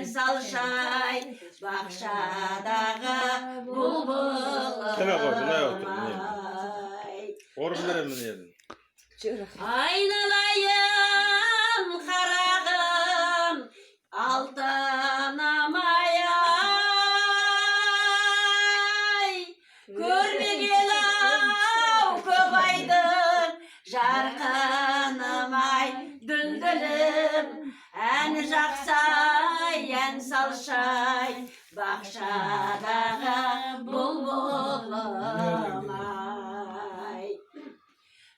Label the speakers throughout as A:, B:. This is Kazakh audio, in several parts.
A: ән салшай, бақшадағы бұлбұлым-ай. Айналайын қарағым, алтыным-ай. Көрмеген-ау көп айдың жарқыным-ай, дүлдүлім. Ән жақсай, ән салшай, бақшадағы бұлбұлым-ай.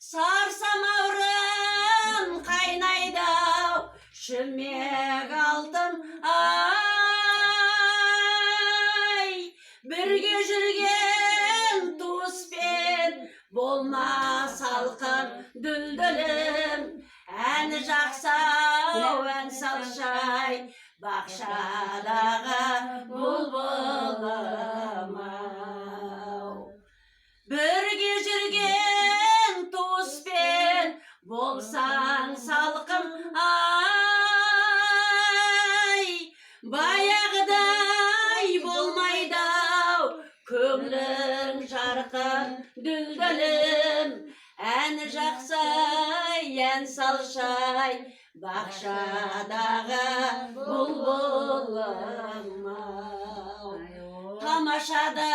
A: Сарсамаурын қайнайды-ау, шүмек алтын-ай. Бірге жүрген туыспен болма салқын дүлдүлім. Ән жақсау, ән салшай, бақшадағы бұлбұлым-ау. Бірге жүрген туыспен болсаң салқын, ай. Баяғыдай болмайды-ау, көңілің жарқын дүлдүлім. Ән жақсай, ән салшай, бақшадағы бұлбұлым-ау. Тамашада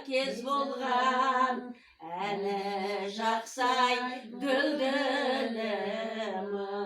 A: кез болған, әні жақсай, дүлдүлім-ау.